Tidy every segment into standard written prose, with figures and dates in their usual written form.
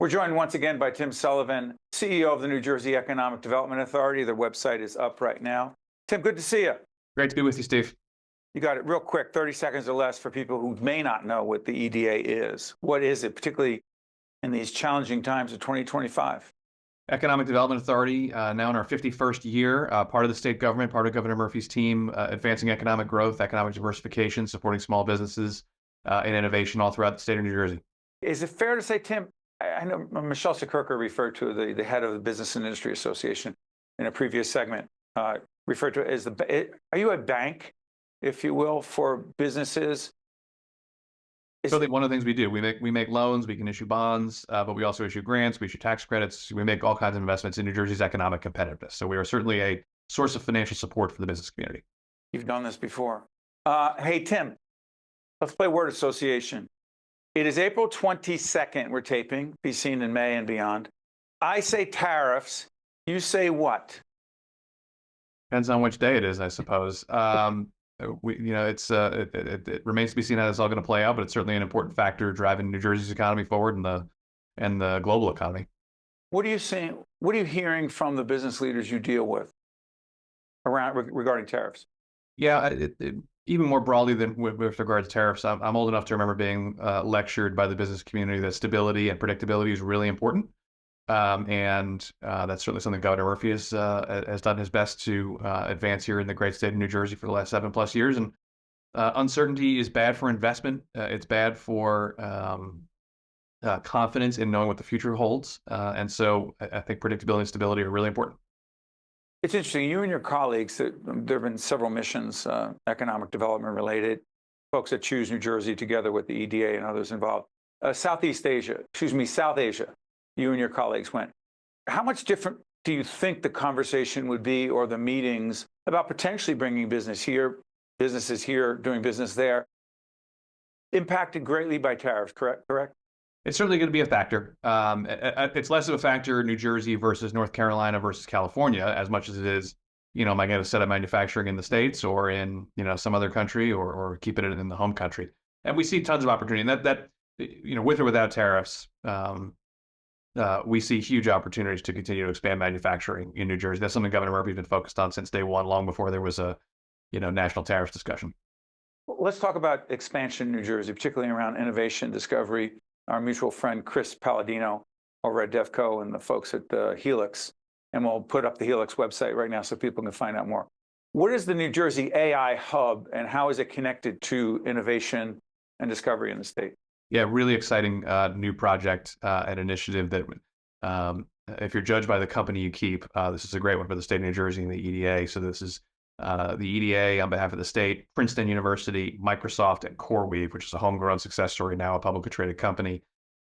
We're joined once again by Tim Sullivan, CEO of the New Jersey Economic Development Authority. Their website is up right now. Tim, good to see you. Great to be with you, Steve. You got it. Real quick, 30 seconds or less for people who may not know what the EDA is. What is it, particularly in these challenging times of 2025? Economic Development Authority, now in our 51st year, part of the state government, part of Governor Murphy's team, advancing economic growth, economic diversification, supporting small businesses, and innovation all throughout the state of New Jersey. Is it fair to say, Tim, I know Michelle Securker referred to the head of the Business and Industry Association in a previous segment, referred to it as are you a bank, if you will, for businesses? Certainly one of the things we do. We make loans, we can issue bonds, but we also issue grants, we issue tax credits, we make all kinds of investments in New Jersey's economic competitiveness. So we are certainly a source of financial support for the business community. You've done this before. Hey, Tim, let's play word association. It is April 22nd, we're taping, be seen in May and beyond. I say tariffs, you say what? Depends on which day it is, I suppose. It remains to be seen how this is all going to play out, but it's certainly an important factor driving New Jersey's economy forward and the global economy. What are you seeing? What are you hearing from the business leaders you deal with regarding tariffs? Yeah, even more broadly than with regard to tariffs, I'm old enough to remember being lectured by the business community that stability and predictability is really important. And that's certainly something Governor Murphy has done his best to advance here in the great state of New Jersey for the last 7+ years. And uncertainty is bad for investment. It's bad for confidence in knowing what the future holds. And so I think predictability and stability are really important. It's interesting. You and your colleagues, there have been several missions, economic development related, folks that choose New Jersey together with the EDA and others involved. South Asia, you and your colleagues went. How much different do you think the conversation would be, or the meetings, about potentially bringing businesses here, doing business there, impacted greatly by tariffs, correct? It's certainly going to be a factor. It's less of a factor in New Jersey versus North Carolina versus California, as much as it is, am I going to set up manufacturing in the States or in, some other country, or keep it in the home country? And we see tons of opportunity. And that with or without tariffs, we see huge opportunities to continue to expand manufacturing in New Jersey. That's something Governor Murphy's been focused on since day one, long before there was a, national tariffs discussion. Let's talk about expansion in New Jersey, particularly around innovation, discovery. Our mutual friend, Chris Palladino over at DevCo, and the folks at Helix. And we'll put up the Helix website right now so people can find out more. What is the New Jersey AI Hub, and how is it connected to innovation and discovery in the state? Yeah, really exciting new project and initiative that if you're judged by the company you keep, this is a great one for the state of New Jersey and the EDA. So this is the EDA on behalf of the state, Princeton University, Microsoft, and CoreWeave, which is a homegrown success story, now a publicly traded company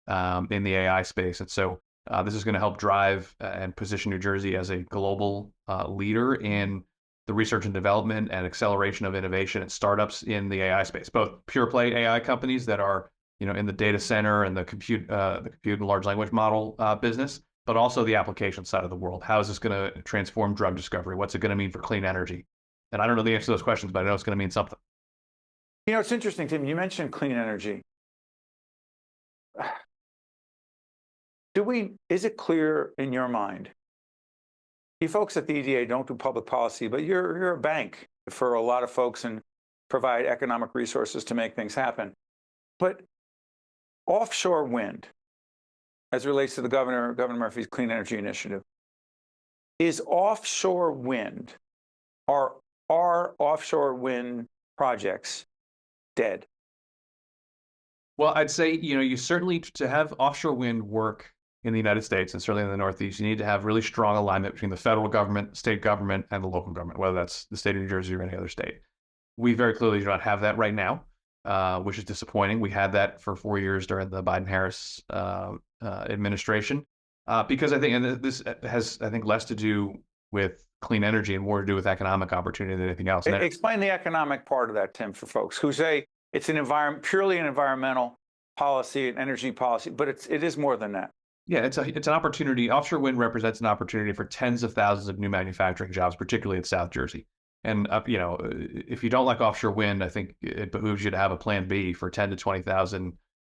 in the AI space. And so this is going to help drive and position New Jersey as a global leader in the research and development and acceleration of innovation and startups in the AI space, both pure play AI companies that are in the data center and the compute and large language model business, but also the application side of the world. How is this going to transform drug discovery? What's it going to mean for clean energy? And I don't know the answer to those questions, but I know it's going to mean something. It's interesting, Tim, you mentioned clean energy. Is it clear in your mind? You folks at the EDA don't do public policy, but you're a bank for a lot of folks and provide economic resources to make things happen. But offshore wind, as it relates to the Governor Murphy's Clean Energy Initiative, is offshore wind, are offshore wind projects dead? Well, I'd say, you certainly, to have offshore wind work in the United States, and certainly in the Northeast, you need to have really strong alignment between the federal government, state government, and the local government, whether that's the state of New Jersey or any other state. We very clearly do not have that right now, which is disappointing. We had that for 4 years during the Biden-Harris administration, because I think, and this has, I think, less to do with clean energy and more to do with economic opportunity than anything else. Explain the economic part of that, Tim, for folks who say it's purely an environmental policy and energy policy, but it is more than that. Yeah, it's an opportunity. Offshore wind represents an opportunity for tens of thousands of new manufacturing jobs, particularly in South Jersey. And if you don't like offshore wind, I think it behooves you to have a plan B for 10 to 20,000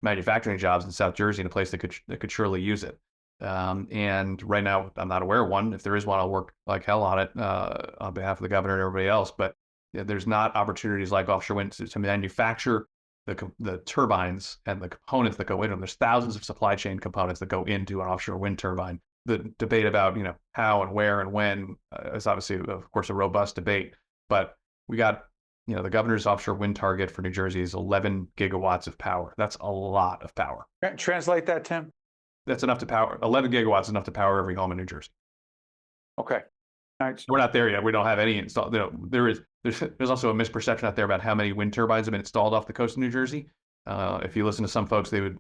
manufacturing jobs in South Jersey in a place that could surely use it. And right now, I'm not aware of one. If there is one, I'll work like hell on it on behalf of the governor and everybody else. But there's not opportunities like offshore wind to manufacture the turbines and the components that go into them. There's thousands of supply chain components that go into an offshore wind turbine. The debate about how and where and when is obviously, of course, a robust debate. But we got the governor's offshore wind target for New Jersey is 11 gigawatts of power. That's a lot of power. Translate that, Tim. That's enough to power 11 gigawatts is enough to power every home in New Jersey. Okay. All right. We're not there yet. We don't have any installed. There's also a misperception out there about how many wind turbines have been installed off the coast of New Jersey. If you listen to some folks, they would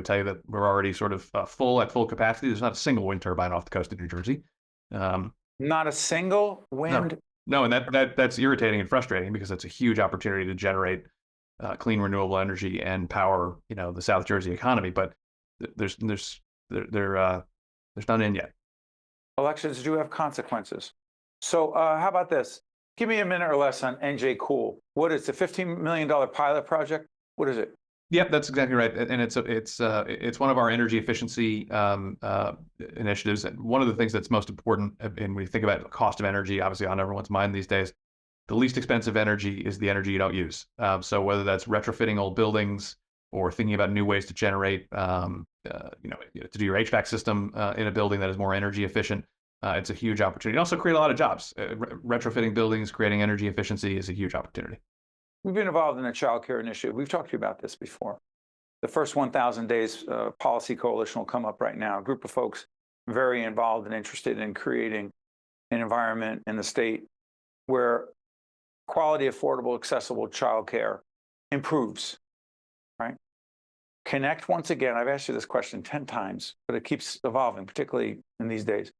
tell you that we're already sort of at full capacity. There's not a single wind turbine off the coast of New Jersey. Not a single wind. No, and that's irritating and frustrating because it's a huge opportunity to generate clean renewable energy and power the South Jersey economy. But there's none in yet. Elections do have consequences. So how about this? Give me a minute or less on NJ Cool. What is the $15 million pilot project? What is it? Yep, that's exactly right. And it's one of our energy efficiency initiatives. And one of the things that's most important, and when we think about the cost of energy, obviously on everyone's mind these days, the least expensive energy is the energy you don't use. So whether that's retrofitting old buildings or thinking about new ways to generate, to do your HVAC system in a building that is more energy efficient, it's a huge opportunity. Also create a lot of jobs. Retrofitting buildings, creating energy efficiency is a huge opportunity. We've been involved in a childcare initiative. We've talked to you about this before. The first 1,000 days policy coalition will come up right now. A group of folks very involved and interested in creating an environment in the state where quality, affordable, accessible childcare improves, right? Connect, once again, I've asked you this question 10 times, but it keeps evolving, particularly in these days.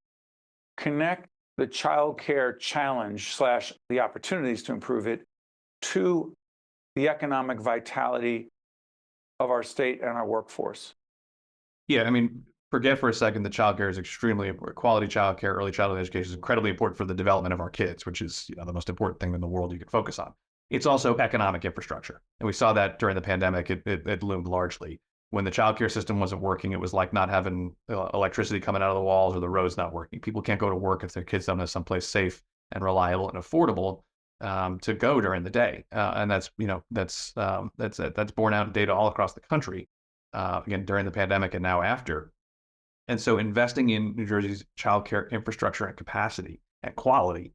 Connect the childcare challenge / the opportunities to improve it to the economic vitality of our state and our workforce. Yeah, I mean, forget for a second that childcare is extremely important. Quality childcare, early childhood education is incredibly important for the development of our kids, which is the most important thing in the world you can focus on. It's also economic infrastructure. And we saw that during the pandemic, it loomed largely. When the childcare system wasn't working, it was like not having electricity coming out of the walls or the roads not working. People can't go to work if their kids don't have someplace safe and reliable and affordable to go during the day, and that's borne out in data all across the country, again during the pandemic and now after. And so, investing in New Jersey's childcare infrastructure and capacity and quality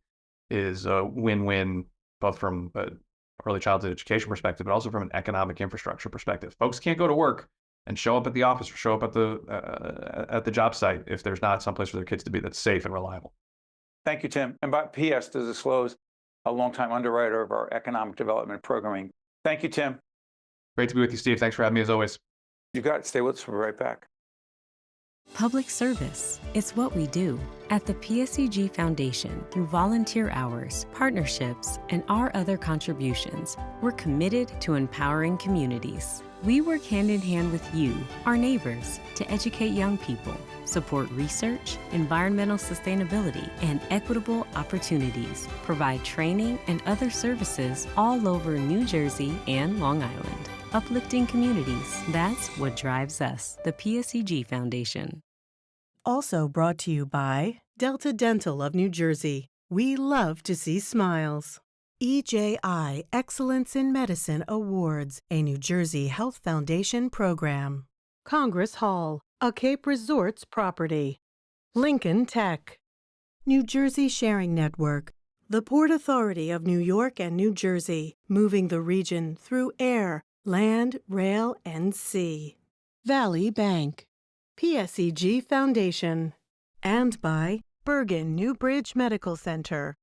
is a win-win, both from an early childhood education perspective, but also from an economic infrastructure perspective. Folks can't go to work and show up at the office or show up at the job site if there's not someplace for their kids to be that's safe and reliable. Thank you, Tim. And by PS, to disclose, a longtime underwriter of our economic development programming. Thank you, Tim. Great to be with you, Steve. Thanks for having me as always. You got it. Stay with us. We'll be right back. Public service. It's what we do. At the PSEG Foundation, through volunteer hours, partnerships, and our other contributions, we're committed to empowering communities. We work hand in hand with you, our neighbors, to educate young people, support research, environmental sustainability, and equitable opportunities, provide training and other services all over New Jersey and Long Island. Uplifting communities, that's what drives us, the PSEG Foundation. Also brought to you by Delta Dental of New Jersey. We love to see smiles. EJI Excellence in Medicine Awards, a New Jersey Health Foundation program. Congress Hall, a Cape Resorts property. Lincoln Tech. New Jersey Sharing Network, the Port Authority of New York and New Jersey, moving the region through air, land, rail, and sea. Valley Bank. PSEG Foundation. And by Bergen New Bridge Medical Center.